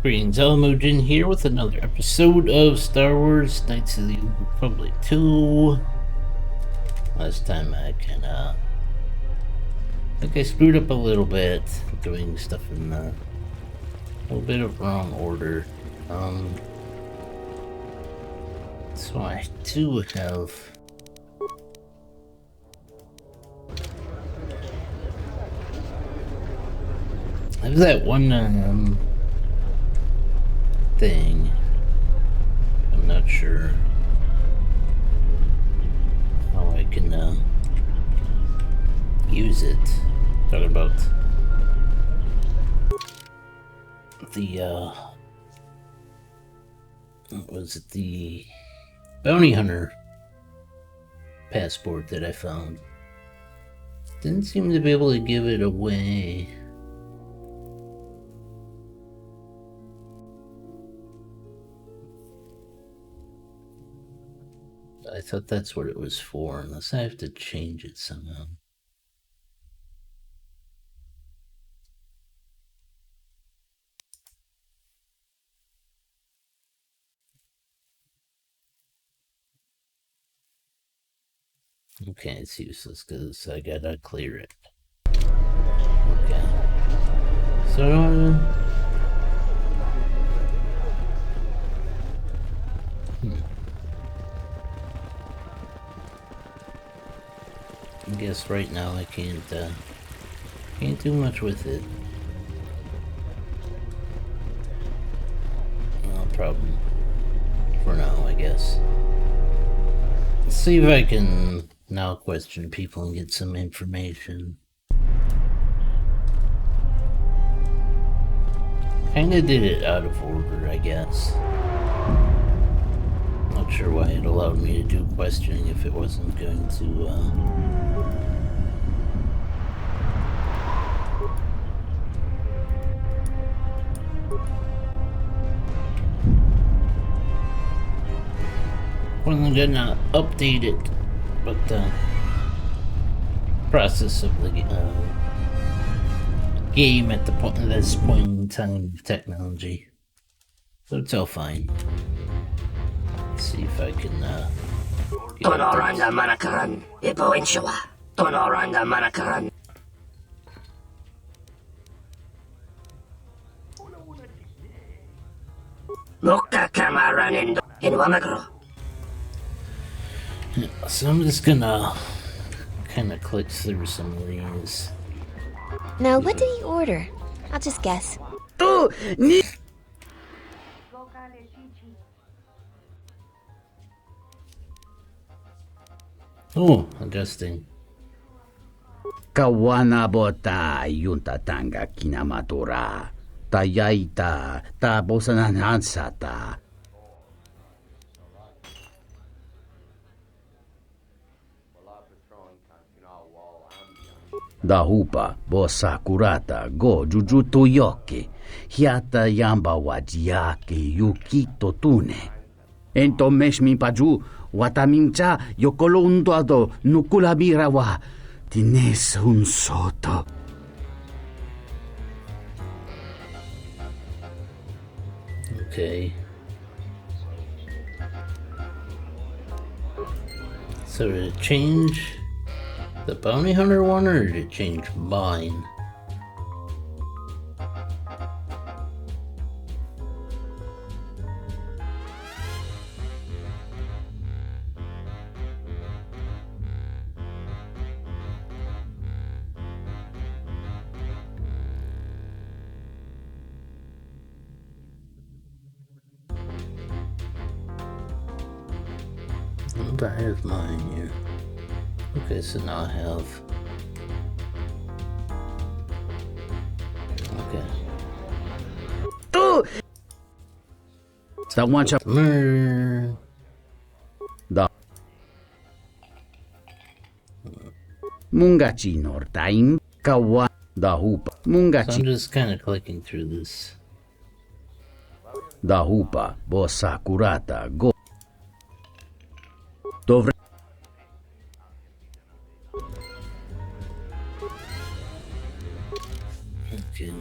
Greetings, Elmojin here with another episode of Star Wars Knights of the Old Republic 2. Last time I think I screwed up a little bit, doing stuff in a little bit of wrong order. So I do have that one thing. I'm not sure how I can use it. Talk about the what was it, the bounty hunter passport that I found. Didn't seem to be able to give it away. I thought that's what it was for, unless I have to change it somehow. Okay, it's useless because I gotta clear it. Okay. So, I guess right now I can't do much with it. No problem. For now, I guess. Let's see if I can now question people and get some information. Kinda did it out of order, I guess. Not sure why it allowed me to do questioning if it wasn't going to, wasn't gonna update it, but the process of the game at this point in time of technology. So it's all fine. Let's see if I can Tonoranda manakaran, ipoenshawa. Tonoranda manakaran. Mukta kamaranin in Wamagro. So I'm just gonna kind of click through some of these. Now, what did he order? I'll just guess. Oh, adjusting. Kawanabota yunta tanga kinamatura. Tayaita ta bosananansata. Dahupa bosa kurata go jujuto yoke. Hiata yamba wajiake yukito tune. Entomesh mi paju watamincha yokolondado nukulabirawa. Tines un soto. Okay. So did it change the bounty hunter one, or did it change mine? I have mine here. Okay, so now I have. Okay. Stawancha da Mungachi nortain kawa dahupa So Mungachi I'm just kind of clicking through this. dahupa bosa kurata go Dovre Okay.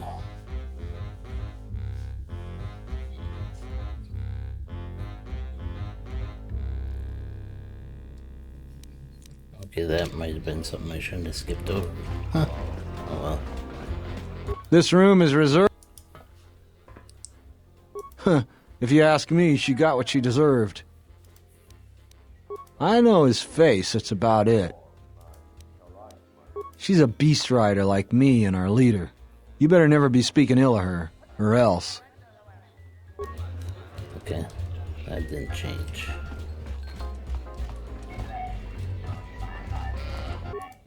Okay, that might have been something I shouldn't have skipped over. Huh. Oh well. This room is reserved. Huh. If you ask me, she got what she deserved. I know his face, that's about it. She's a beast rider like me and our leader. You better never be speaking ill of her, or else. Okay, that didn't change.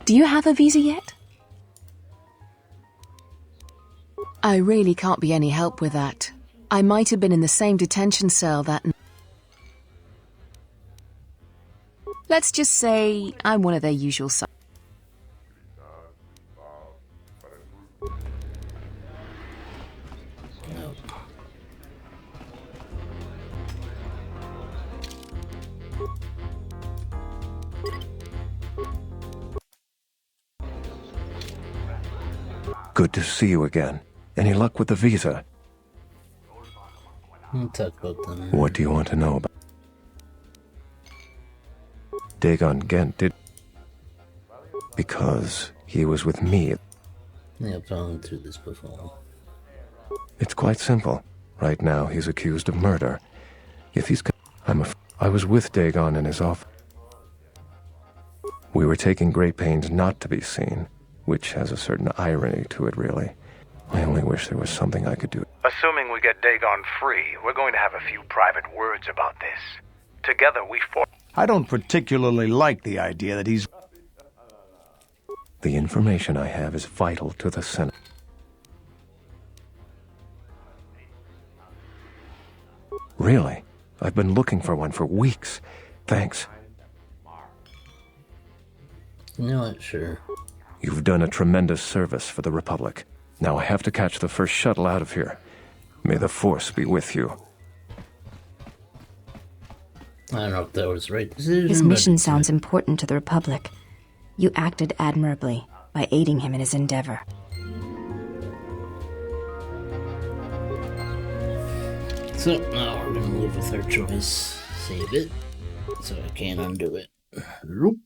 Do you have a visa yet? I really can't be any help with that. I might have been in the same detention cell that... Let's just say I'm one of their usual suspects. Nope. Good to see you again. Any luck with the visa? We'll talk about them. What do you want to know about? Dagon Gent did... Because he was with me. Yeah, I've gone through this before. It's quite simple. Right now, he's accused of murder. If he's... I was with Dagon in his office. We were taking great pains not to be seen, which has a certain irony to it, really. I only wish there was something I could do. Assuming we get Dagon free, we're going to have a few private words about this. Together we fought... I don't particularly like the idea that he's... The information I have is vital to the Senate. Really? I've been looking for one for weeks. Thanks. You know what? Sure. You've done a tremendous service for the Republic. Now I have to catch the first shuttle out of here. May the Force be with you. I don't know if that was the right decision. His but mission it's sounds important to the Republic. You acted admirably by aiding him in his endeavor. So now we're gonna live with our choice. Save it. So I can't undo it. Roop.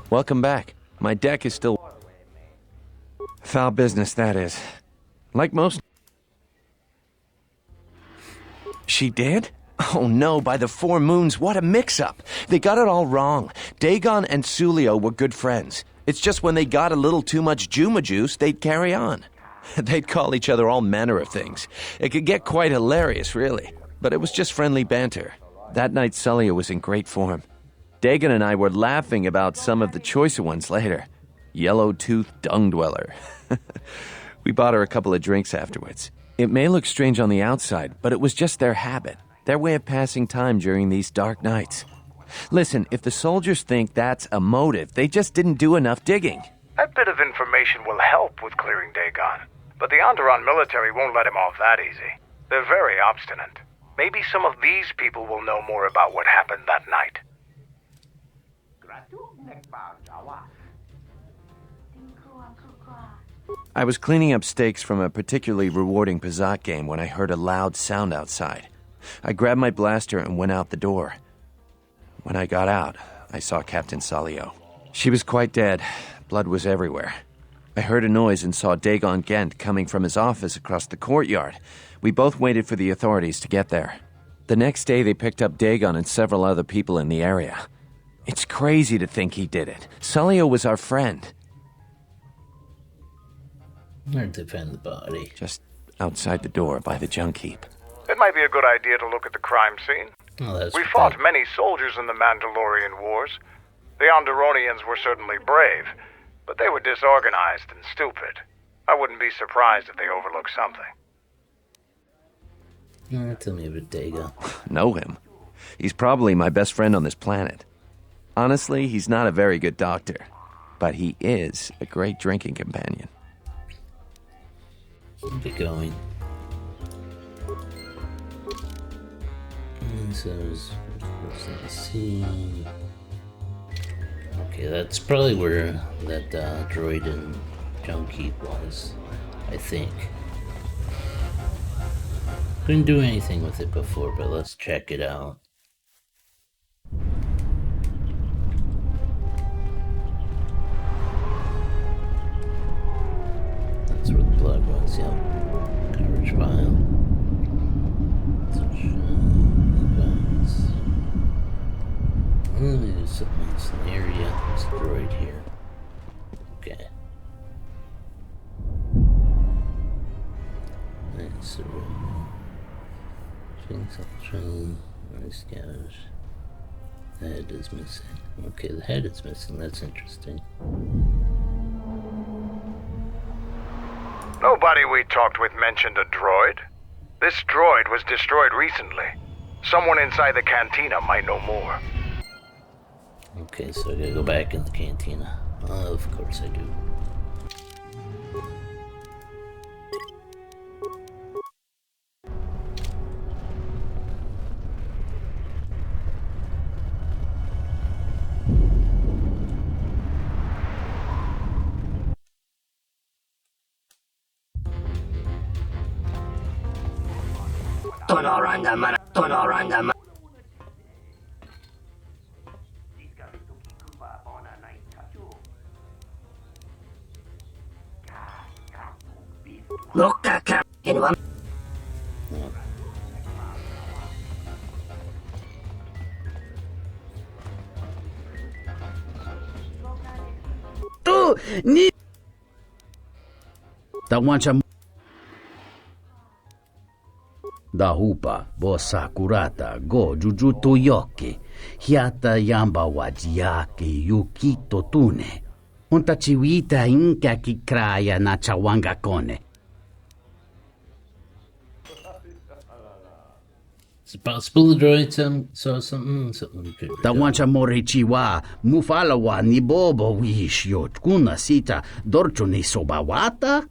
Welcome back. My deck is still... Foul business, that is. Like most... She did? Oh no, by the four moons, what a mix-up. They got it all wrong. Dagon and Sulio were good friends. It's just when they got a little too much Juma juice, they'd carry on. They'd call each other all manner of things. It could get quite hilarious, really. But it was just friendly banter. That night, Sulio was in great form. Dagon and I were laughing about some of the choicer ones later. Yellow-toothed dung dweller. We bought her a couple of drinks afterwards. It may look strange on the outside, but it was just their habit, their way of passing time during these dark nights. Listen, if the soldiers think that's a motive, they just didn't do enough digging. That bit of information will help with clearing Dagon, but the Onderon military won't let him off that easy. They're very obstinate. Maybe some of these people will know more about what happened that night. I was cleaning up stakes from a particularly rewarding Pazat game when I heard a loud sound outside. I grabbed my blaster and went out the door. When I got out, I saw Captain Salio. She was quite dead. Blood was everywhere. I heard a noise and saw Dagon Gent coming from his office across the courtyard. We both waited for the authorities to get there. The next day, they picked up Dagon and several other people in the area. It's crazy to think he did it. Salio was our friend. Or defend the body. Just outside the door by the junk heap. It might be a good idea to look at the crime scene. Oh, that's We fought many soldiers in the Mandalorian Wars. The Onderonians were certainly brave, but they were disorganized and stupid. I wouldn't be surprised if they overlooked something. Tell me about Dagon. Know him? He's probably my best friend on this planet. Honestly, he's not a very good doctor, but he is a great drinking companion. Keep it going. So, let's see. Okay, that's probably where that droid and junk heap was, I think. Couldn't do anything with it before, but let's check it out. It's an area. It's a droid here. Okay. Nice. So, train. Nice gosh. The head is missing. Okay, the head is missing. That's interesting. Nobody we talked with mentioned a droid. This droid was destroyed recently. Someone inside the cantina might know more. Okay, so I gotta go back in the cantina. Of course I do. Look at him in one. Tu ni Tawancha Da hupa bosa kurata go jujuto yoke hiata yamba wajiake yukito tune unta chiwita inka kikraya na chawanga kone. It's possible the droid saw something could Tawancha morichiwa mufalawa ni bobo wish yot kuna sita dorcho ni sobawata.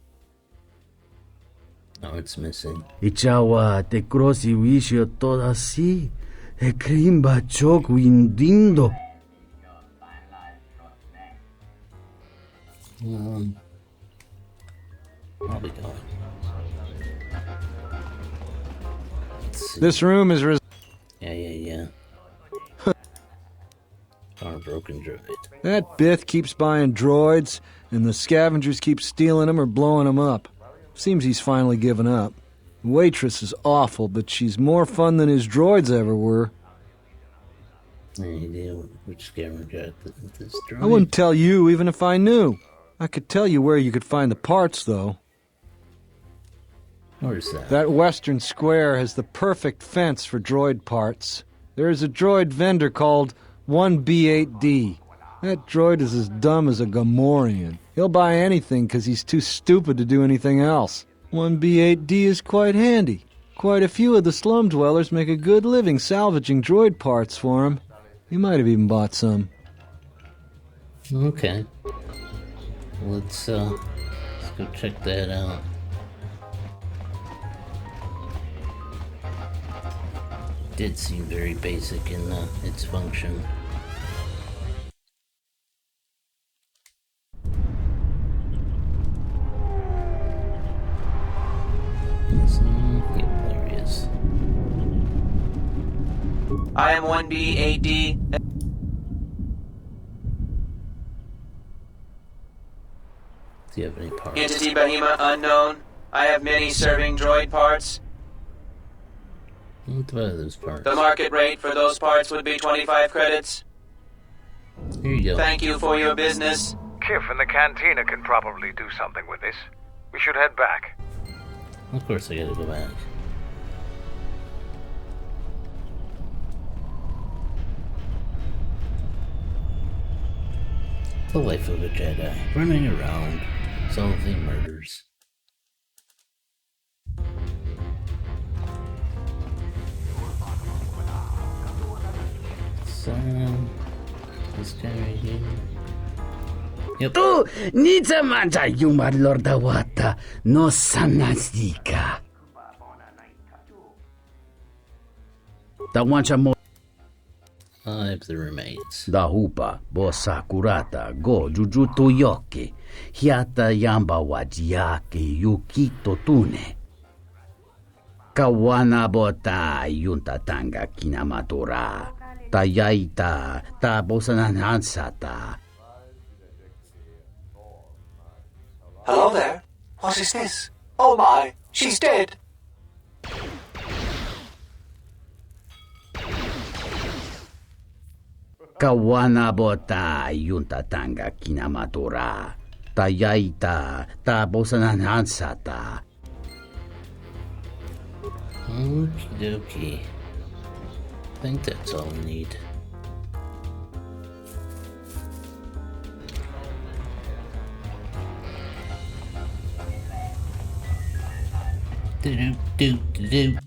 Oh, it's missing. Ichawa te crossi wisho toda si e krimba chok windindo. I'll be going. This room is Yeah. Our broken droid. That Bith keeps buying droids, and the scavengers keep stealing them or blowing them up. Seems he's finally given up. The waitress is awful, but she's more fun than his droids ever were. Any idea which scavenger got this droid? I wouldn't tell you even if I knew. I could tell you where you could find the parts, though. Where's that? That western square has the perfect fence for droid parts. There is a droid vendor called 1B8D. That droid is as dumb as a Gamorrean. He'll buy anything because he's too stupid to do anything else. 1B8D is quite handy. Quite a few of the slum dwellers make a good living salvaging droid parts for him. He might have even bought some. Okay. Let's go check that out. Did seem very basic in its function. Yep, there he is. I am 1B8D. Do you have any parts? Entity Bahima unknown. I have many serving droid parts. What about those parts? The market rate for those parts would be 25 credits. Here you go. Thank you for your business. Kif and the cantina can probably do something with this. We should head back. Of course I gotta go back. The life of a Jedi, running around, solving murders. So, this guy right here. Yep. Tu nitsa manja yuma lorda wata no sanasika. Tawancha mo I have the remains. Da hupa bosa kurata go jujuto yoke hiata yamba wajiake yukito tune. Kawana bota yunta tanga kinamatora. Tayaita ta bosananansata. Hello there. What is this? Oh my, she's dead. Kawanabota yunta tanga kinamatora. Tayaita ta bosananansata. Okie dokie. I think that's all we need. Do.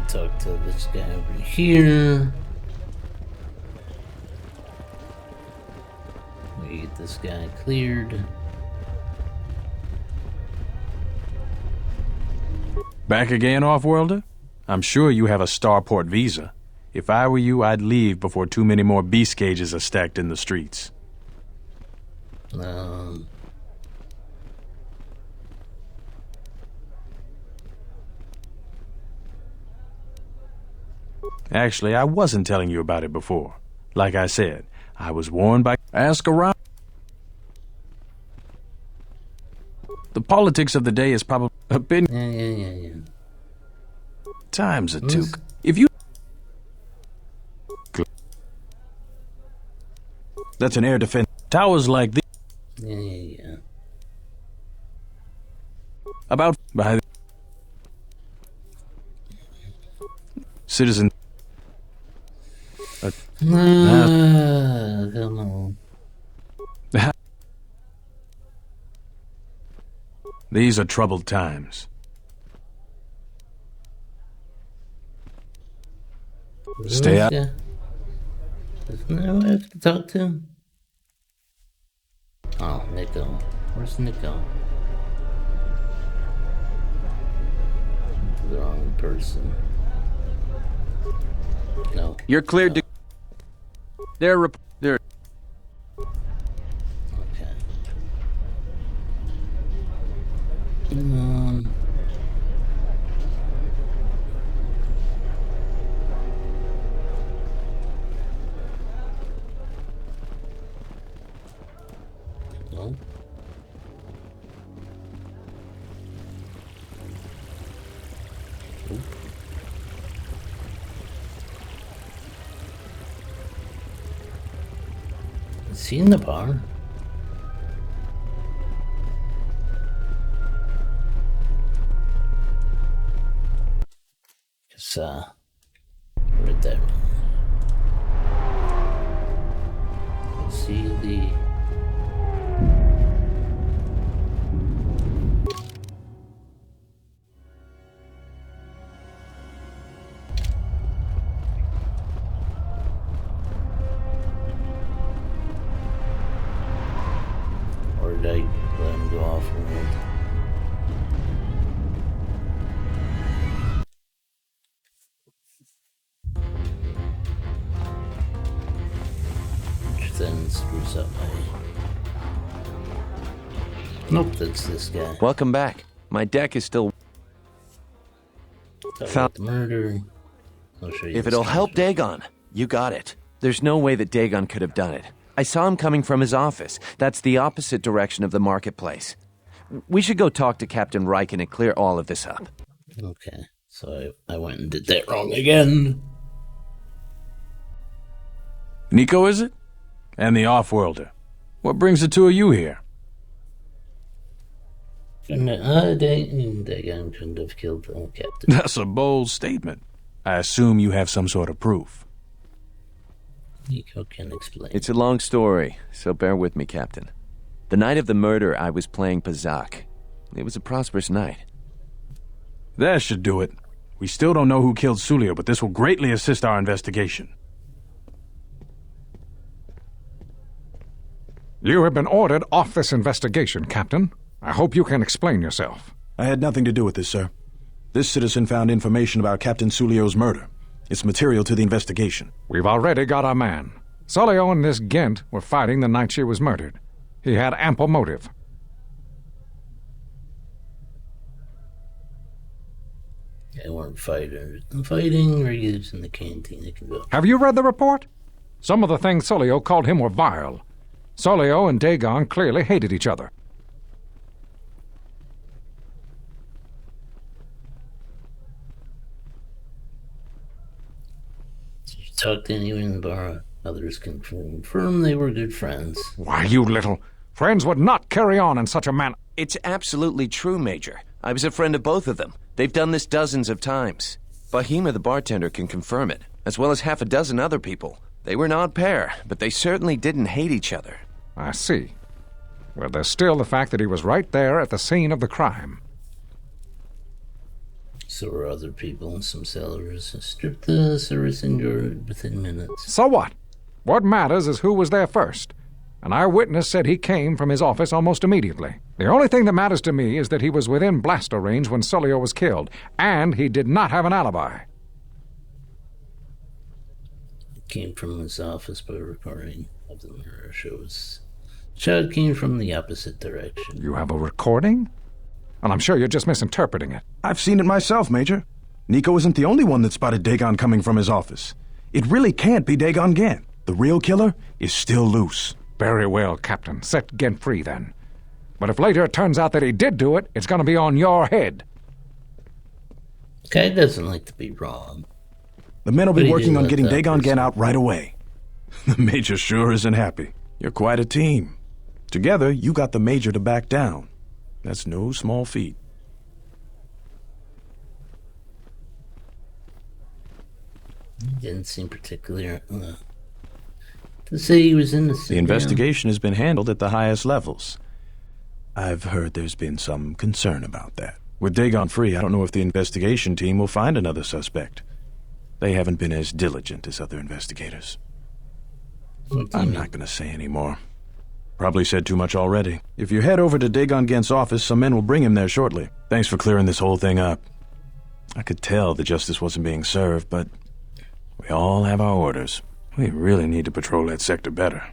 Talk to this guy over here. We get this guy cleared. Back again, Off-Worlder? I'm sure you have a starport visa. If I were you, I'd leave before too many more beast cages are stacked in the streets. Actually, I wasn't telling you about it before. Like I said, I was warned by... Ask around. The politics of the day is probably a bit... Yeah. Times are too... If you... That's an air defense. Towers like these... Yeah. About... By... Citizen... Come on. These are troubled times. Stay out. Isn't that who I have to talk to? Oh, Nico. Where's Nico? The wrong person. No. You're cleared to... They're... Okay. No. Is he in the bar? Cause read that wrong. See the or did I let him go off world? Which then screws up my... Nope, that's this guy. Welcome back. My deck is still... Found the murder. I'll show you If this it'll guy. help Dagon, you got it. There's no way that Dagon could have done it. I saw him coming from his office. That's the opposite direction of the marketplace. We should go talk to Captain Riken and clear all of this up. Okay, so I went and did that wrong again. Nico, is it? And the Off-Worlder. What brings the two of you here? Dagon couldn't have killed the captain. That's a bold statement. I assume you have some sort of proof. Nico can explain. It's a long story, so bear with me, Captain. The night of the murder, I was playing Pazak. It was a prosperous night. That should do it. We still don't know who killed Sulio, but this will greatly assist our investigation. You have been ordered off this investigation, Captain. I hope you can explain yourself. I had nothing to do with this, sir. This citizen found information about Captain Sulio's murder. It's material to the investigation. We've already got our man. Solio and this Gent were fighting the night she was murdered. He had ample motive. They weren't fighting or using the cantina. Have you read the report? Some of the things Solio called him were vile. Solio and Dagon clearly hated each other. Did you talk to anyone in the bar? Others can confirm they were good friends. Why, you little... Friends would not carry on in such a manner. It's absolutely true, Major. I was a friend of both of them. They've done this dozens of times. Bahima, the bartender, can confirm it, as well as half a dozen other people. They were an odd pair, but they certainly didn't hate each other. I see. Well, there's still the fact that he was right there at the scene of the crime. So were other people. Some sellers stripped the service endured within minutes. So what? What matters is who was there first. An eyewitness said he came from his office almost immediately. The only thing that matters to me is that he was within blaster range when Solio was killed, and he did not have an alibi. It came from his office, but a recording of the murder shows shot came from the opposite direction. You have a recording? Well, I'm sure you're just misinterpreting it. I've seen it myself, Major. Nico isn't the only one that spotted Dagon coming from his office. It really can't be Dagon Gent. The real killer is still loose. Very well, Captain. Set Gent free, then. But if later it turns out that he did do it, it's going to be on your head. Guy doesn't like to be wrong. The men will be working on getting Dagon Gent out right away. The Major sure isn't happy. You're quite a team. Together, you got the Major to back down. That's no small feat. Didn't seem particular to say he was innocent. The investigation has been handled at the highest levels. I've heard there's been some concern about that. With Dagon free, I don't know if the investigation team will find another suspect. They haven't been as diligent as other investigators. I'm not going to say any more. Probably said too much already. If you head over to Dagon Gent's office, some men will bring him there shortly. Thanks for clearing this whole thing up. I could tell the justice wasn't being served, but we all have our orders. We really need to patrol that sector better.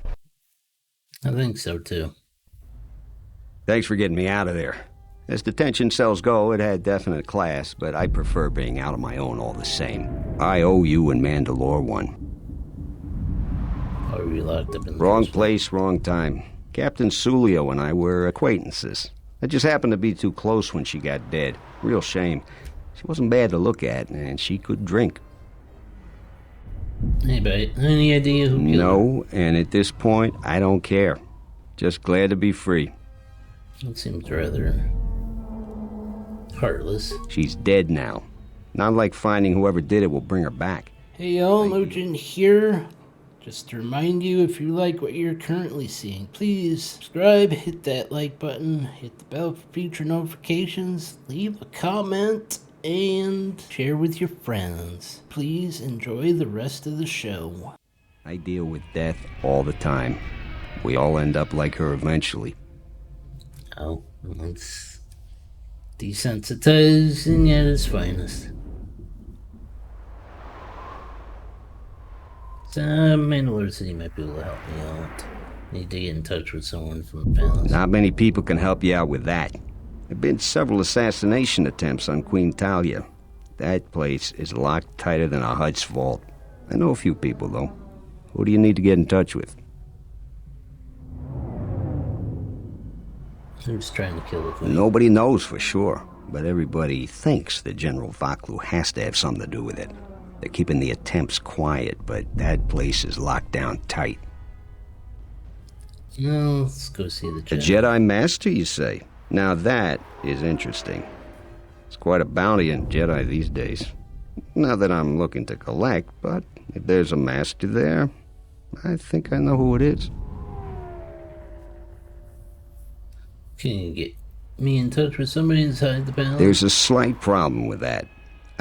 I think so, too. Thanks for getting me out of there. As detention cells go, it had definite class, but I prefer being out on my own all the same. I owe you and Mandalore one. Are we locked up in the Wrong place, wrong time. Captain Sulio and I were acquaintances. I just happened to be too close when she got dead. Real shame. She wasn't bad to look at, and she could drink. Anybody, any idea who killed her? No, and at this point, I don't care. Just glad to be free. It seems rather heartless. She's dead now. Not like finding whoever did it will bring her back. Hey y'all, Nugent here. Just to remind you, if you like what you're currently seeing, please subscribe, hit that like button, hit the bell for future notifications, leave a comment, and share with your friends. Please enjoy the rest of the show. I deal with death all the time. We all end up like her eventually. Oh, it's desensitizing at its finest. So, Mandalore City might be able to help me out. Need to get in touch with someone from the palace. Not many people can help you out with that. There have been several assassination attempts on Queen Talia. That place is locked tighter than a Hut's vault. I know a few people, though. Who do you need to get in touch with? Who's trying to kill the queen? Nobody knows for sure, but everybody thinks that General Vaklu has to have something to do with it. They're keeping the attempts quiet, but that place is locked down tight. Well, let's go see the Jedi. A Jedi Master, you say? Now that is interesting. It's quite a bounty in Jedi these days. Not that I'm looking to collect, but if there's a master there, I think I know who it is. Can you get me in touch with somebody inside the palace? There's a slight problem with that.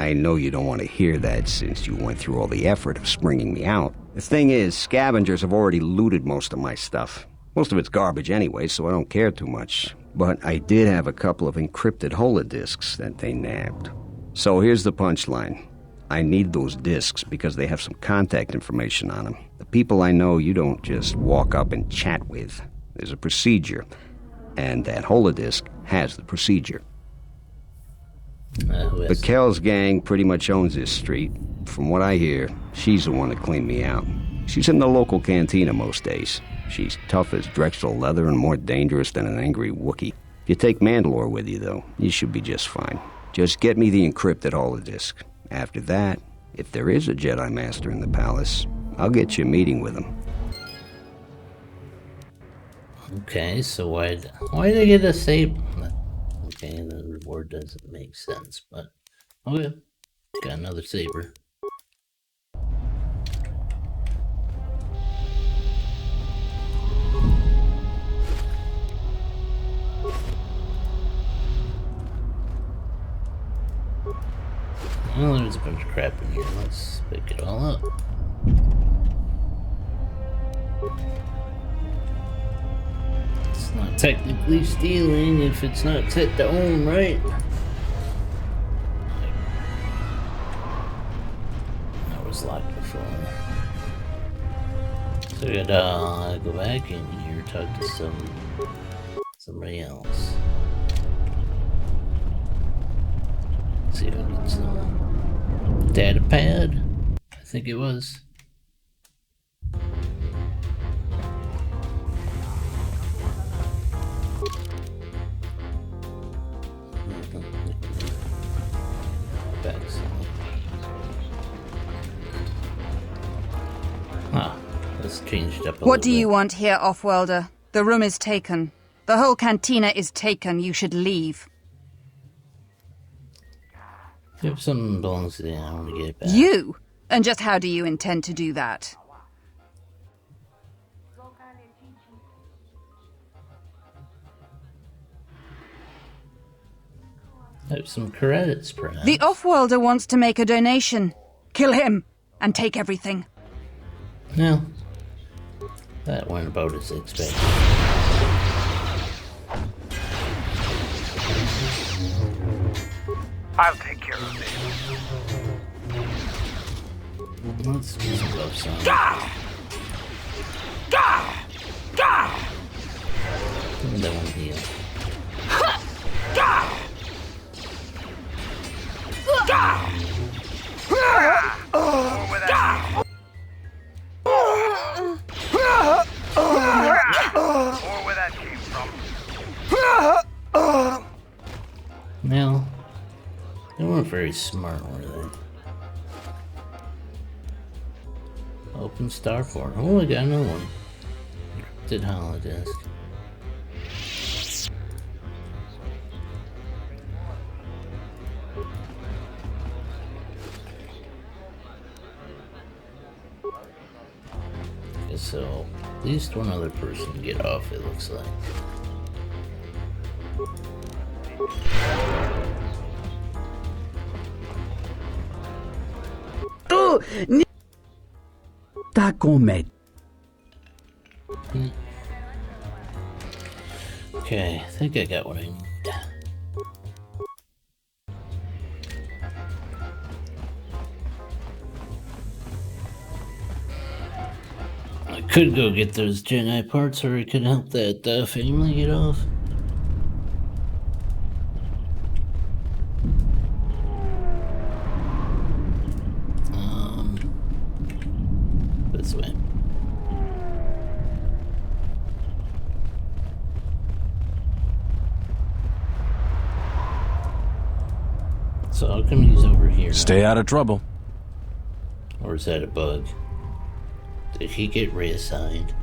I know you don't want to hear that since you went through all the effort of springing me out. The thing is, scavengers have already looted most of my stuff. Most of it's garbage anyway, so I don't care too much. But I did have a couple of encrypted holodisks that they nabbed. So here's the punchline. I need those disks because they have some contact information on them. The people I know you don't just walk up and chat with. There's a procedure, and that holodisc has the procedure. The Kells gang pretty much owns this street. From what I hear, she's the one that cleaned me out. She's in the local cantina most days. She's tough as Drexel leather and more dangerous than an angry Wookiee. If you take Mandalore with you, though, you should be just fine. Just get me the encrypted holodisc. After that, if there is a Jedi Master in the palace, I'll get you a meeting with him. Okay, so why did I get a saber? Okay, the reward doesn't make sense, but okay, got another saber. Well, there's a bunch of crap in here. Let's pick it all up. It's not technically stealing if it's not set to own, right? That was locked before. So I gotta go back in here, talk to somebody else. See if I can get some data pad. I think it was. Ah, let's change it up a What do little you want here, Offworlder? The room is taken. The whole cantina is taken. You should leave. If something belongs to them, I want to get it back. You? And just how do you intend to do that? I have some credits, perhaps. The Offworlder wants to make a donation. Kill him and take everything. No. That went about as expected. I'll take care of this. Let's do some love songs. Gah! Gah! Gah! That one heal. Gah! Gah! More with that. More where that came from. No. They weren't very smart, were they? Open starport. Oh, I got another one. Did holodesk. Okay, so at least one other person can get off, it looks like. Okay, I think I got what I need. I could go get those Jedi parts, or I could help that family get off. This way. So how come he's over here? Stay out of trouble. Or is that a bug? Did he get reassigned?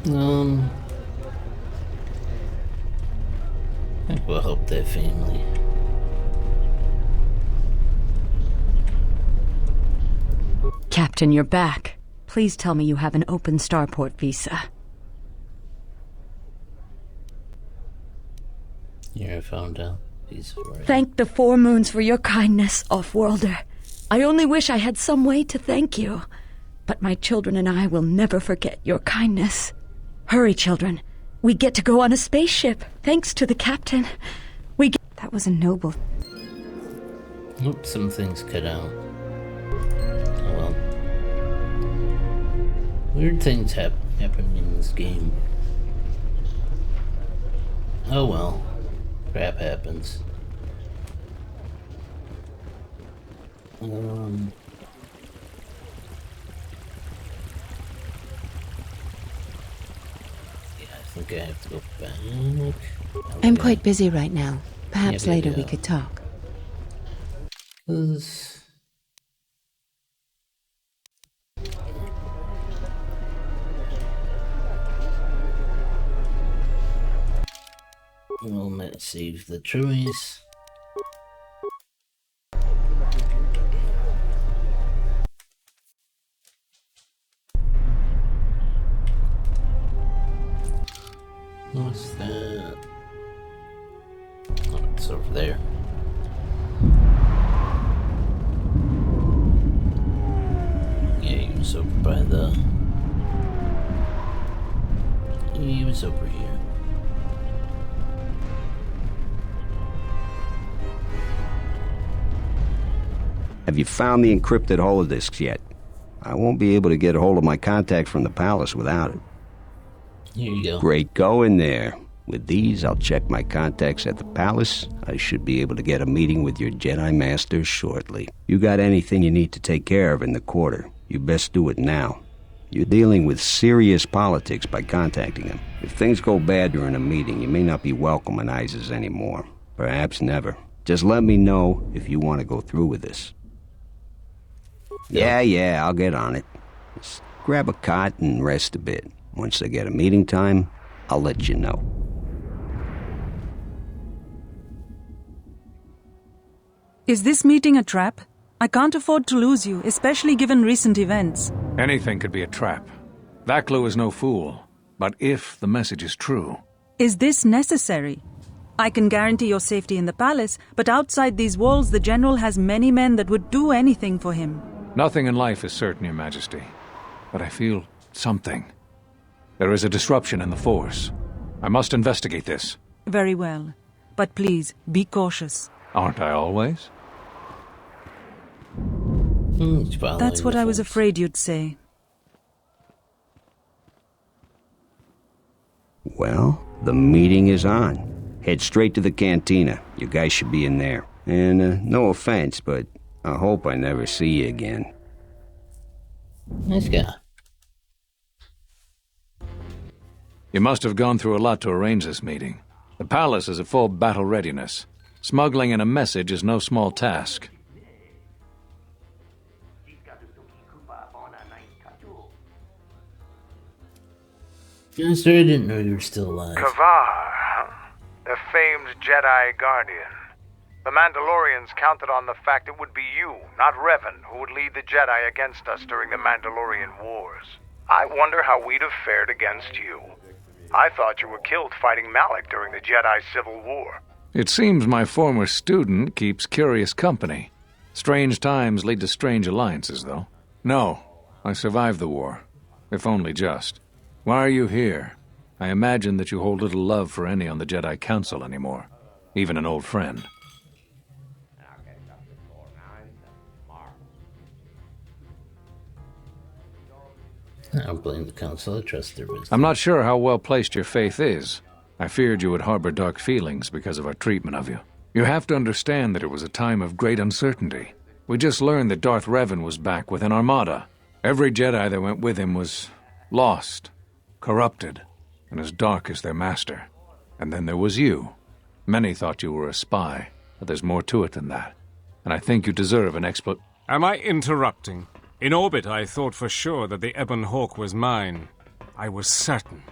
I think we'll help that family. Captain, you're back. Please tell me you have an open starport visa. Here, I found out. Thank the Four Moons for your kindness, Offworlder. I only wish I had some way to thank you. But my children and I will never forget your kindness. Hurry, children. We get to go on a spaceship, thanks to the captain. That was a noble... Oops, some things cut out. Oh well. Weird things happen in this game. Oh well. Crap happens. Yeah, I think I have to go back. I'm quite busy right now. Perhaps Yeah, later we could talk. We'll not save the choice. What's that? Oh, it's over there. Yeah, he was over by the... He was over here. Have you found the encrypted holodisks yet? I won't be able to get a hold of my contact from the palace without it. Here you go. Great going there. With these, I'll check my contacts at the palace. I should be able to get a meeting with your Jedi Master shortly. You got anything you need to take care of in the quarter, you best do it now. You're dealing with serious politics by contacting them. If things go bad during a meeting, you may not be welcome in Isis anymore. Perhaps never. Just let me know if you want to go through with this. Yeah, I'll get on it. Just grab a cot and rest a bit. Once I get a meeting time, I'll let you know. Is this meeting a trap? I can't afford to lose you, especially given recent events. Anything could be a trap. That clue is no fool. But if the message is true... Is this necessary? I can guarantee your safety in the palace, but outside these walls the General has many men that would do anything for him. Nothing in life is certain, Your Majesty. But I feel something. There is a disruption in the Force. I must investigate this. Very well. But please, be cautious. Aren't I always? That's what I was afraid you'd say. Well, the meeting is on. Head straight to the cantina. You guys should be in there. And no offense, but I hope I never see you again. Nice guy. You must have gone through a lot to arrange this meeting. The palace is at full battle readiness. Smuggling in a message is no small task. I'm sorry, I didn't know you were still alive. Kavar, huh? The famed Jedi Guardian. The Mandalorians counted on the fact it would be you, not Revan, who would lead the Jedi against us during the Mandalorian Wars. I wonder how we'd have fared against you. I thought you were killed fighting Malak during the Jedi Civil War. It seems my former student keeps curious company. Strange times lead to strange alliances, though. No, I survived the war. If only just. Why are you here? I imagine that you hold little love for any on the Jedi Council anymore. Even an old friend. I don't blame the Council. I trust their wisdom. I'm not sure how well placed your faith is. I feared you would harbor dark feelings because of our treatment of you. You have to understand that it was a time of great uncertainty. We just learned that Darth Revan was back with an armada. Every Jedi that went with him was lost, corrupted, and as dark as their master. And then there was you. Many thought you were a spy, but there's more to it than that. And I think you deserve an explanation. Am I interrupting? In orbit, I thought for sure that the Ebon Hawk was mine. I was certain,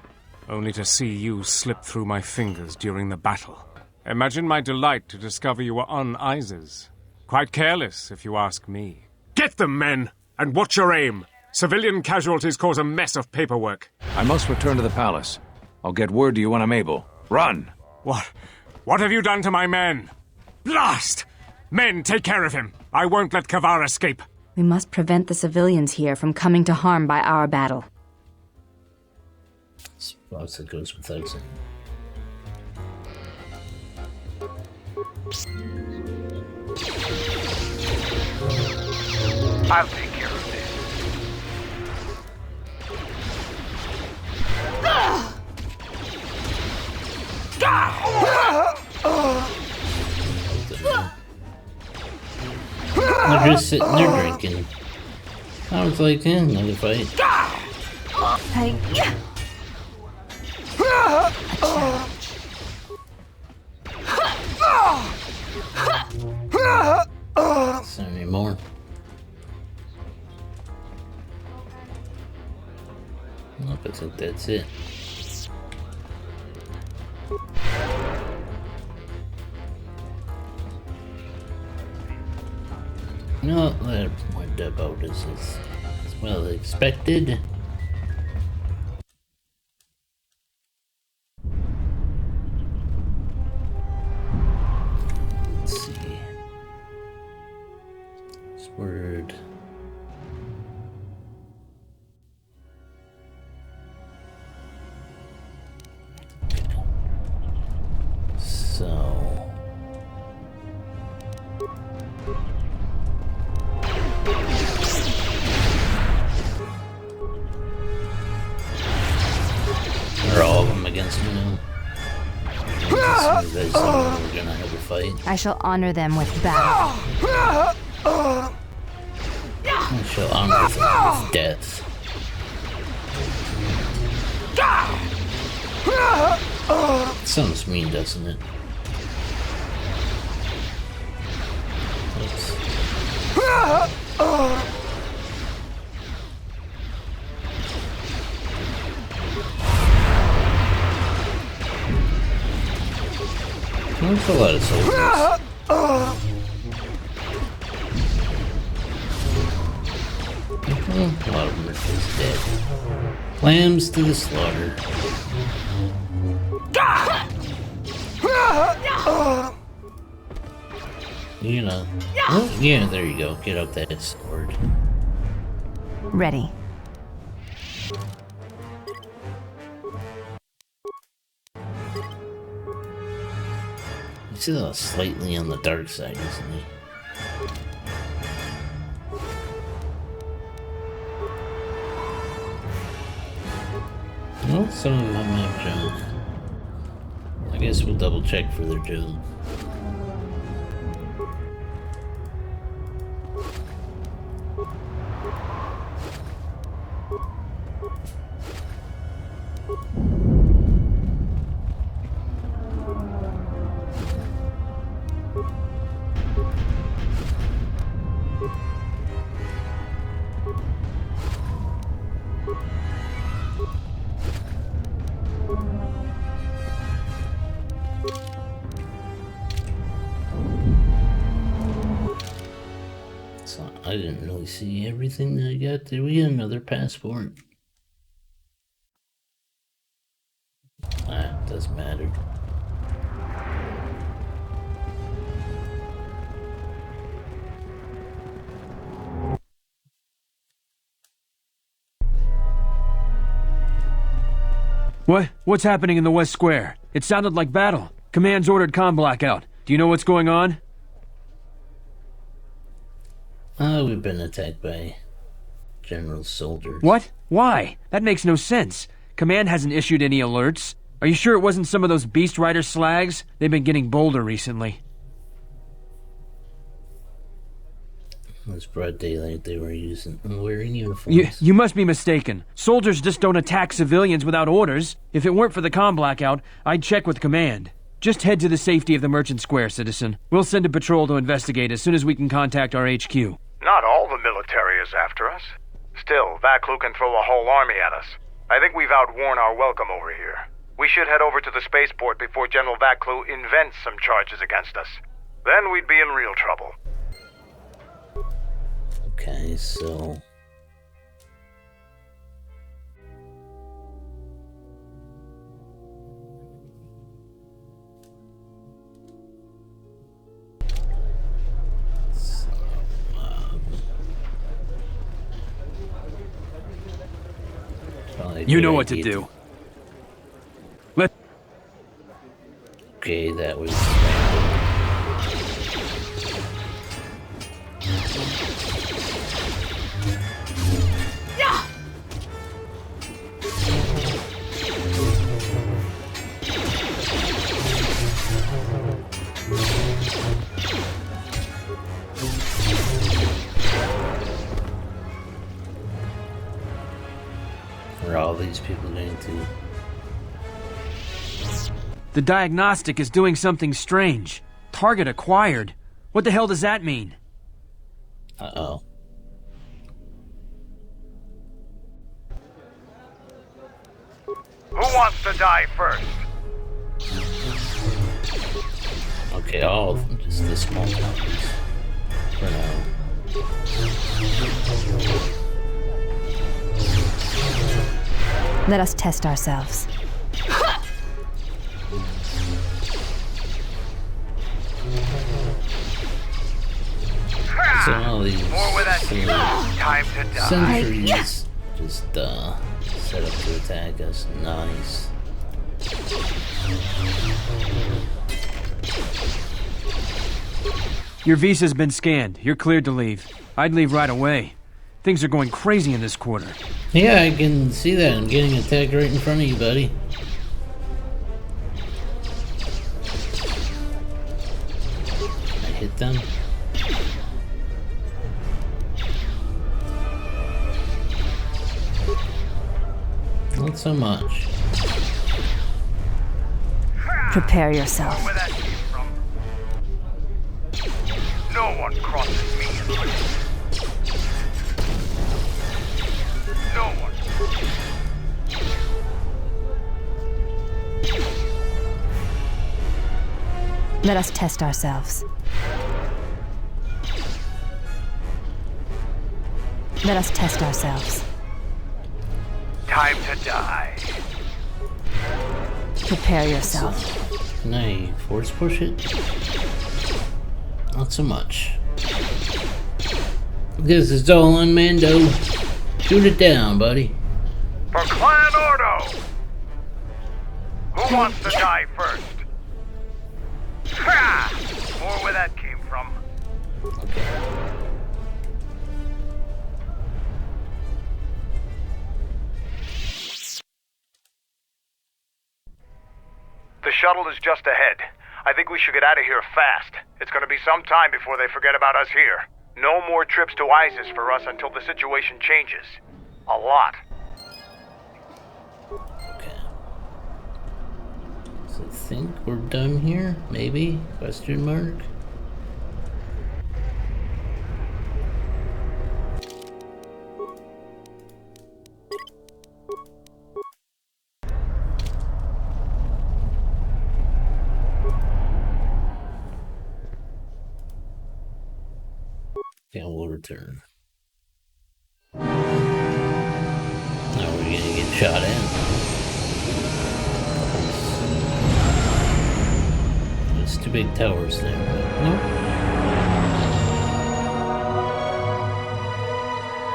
only to see you slip through my fingers during the battle. Imagine my delight to discover you were on Isis. Quite careless, if you ask me. Get them, men, and watch your aim. Civilian casualties cause a mess of paperwork. I must return to the palace. I'll get word to you when I'm able. Run! What? What have you done to my men? Blast! Men, take care of him. I won't let Kavar escape. We must prevent the civilians here from coming to harm by our battle. Suppose it goes without saying. I'll take care of this. They're just sitting there drinking. Sounds like another fight. Is there any more? Nope, I think that's it. No, that went about as well expected. Let's see. This word. So. Are all of them against me now? As soon as I saw we're gonna have a fight. I shall honor them with battle. I shall honor them with death. Sounds mean, doesn't it? There's a lot of soldiers. A lot of them are just dead. Lambs to the slaughter. You know. Oh, yeah, there you go. Get up that sword. Ready. He's still slightly on the dark side, isn't he? Well, some of them have Joan. I guess we'll double check for their Joan. I didn't really see everything that I got. Did we get another passport? Ah, doesn't matter. What's happening in the West Square? It sounded like battle. Command's ordered comm blackout. Do you know what's going on? We've been attacked by General soldiers. What? Why? That makes no sense. Command hasn't issued any alerts. Are you sure it wasn't some of those Beast Rider slags? They've been getting bolder recently. It was broad daylight. They were wearing uniforms. You must be mistaken. Soldiers just don't attack civilians without orders. If it weren't for the comm blackout, I'd check with Command. Just head to the safety of the Merchant Square, citizen. We'll send a patrol to investigate as soon as we can contact our HQ. Not all the military is after us. Still, Vaklu can throw a whole army at us. I think we've outworn our welcome over here. We should head over to the spaceport before General Vaklu invents some charges against us. Then we'd be in real trouble. Okay, so... You good know what to idea. do. Okay, that was. Where all these people going to? The diagnostic is doing something strange. Target acquired. What the hell does that mean? Uh-oh. Who wants to die first? Okay, all of them, just the small numbers. For now. Let us test ourselves. So all these Time to die. sentries just set up to attack us. Nice. Your visa's been scanned. You're cleared to leave. I'd leave right away. Things are going crazy in this quarter. Yeah, I can see that. I'm getting attacked right in front of you, buddy. I hit them. Not so much. Prepare yourself. Where that came from? No one crosses me. No one. Let us test ourselves. Let us test ourselves. Time to die. Prepare yourself. Can I force push it? Not so much. This is Dolan Mando. Shoot it down, buddy. For Clan Ordo! Who wants to die first? Ha! More where that came from. The shuttle is just ahead. I think we should get out of here fast. It's gonna be some time before they forget about us here. No more trips to ISIS for us until the situation changes. A lot. So I think we're done here, maybe? Question mark? Okay, we'll return. Now we're gonna get shot at. There's two big towers there. Nope.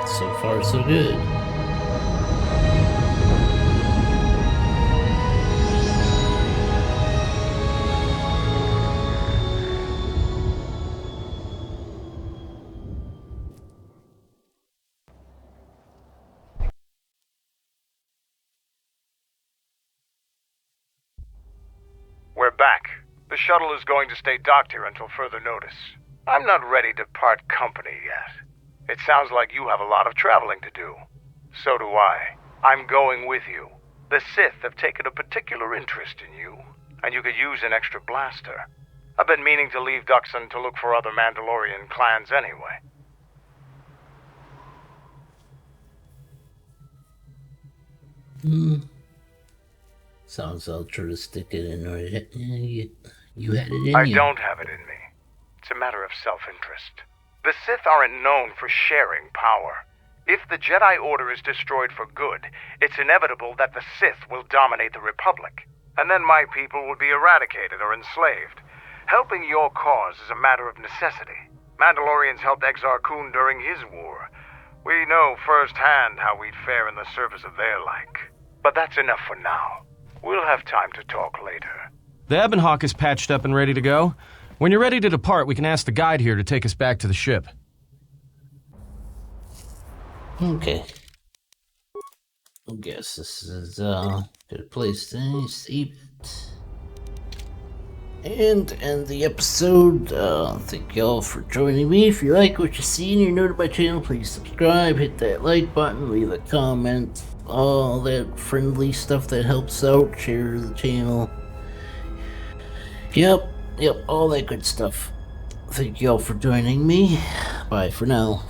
So far, so good. We're back. The shuttle is going to stay docked here until further notice. I'm not ready to part company yet. It sounds like you have a lot of traveling to do. So do I. I'm going with you. The Sith have taken a particular interest in you, and you could use an extra blaster. I've been meaning to leave Duxon to look for other Mandalorian clans anyway. Sounds altruistic in or you had it in I you. don't have it in me. It's a matter of self-interest. The Sith aren't known for sharing power. If the Jedi Order is destroyed for good, it's inevitable that the Sith will dominate the Republic. And then my people will be eradicated or enslaved. Helping your cause is a matter of necessity. Mandalorians helped Exar Kun during his war. We know firsthand how we'd fare in the service of their like. But that's enough for now. We'll have time to talk later. The Ebonhawk is patched up and ready to go. When you're ready to depart, we can ask the guide here to take us back to the ship. Okay. I guess this is a good place to save it. And end the episode. Thank y'all for joining me. If you like what you see and you're new to my channel, please subscribe, hit that like button, leave a comment, all that friendly stuff that helps out, share the channel. Yep, all that good stuff. Thank y'all for joining me. Bye for now.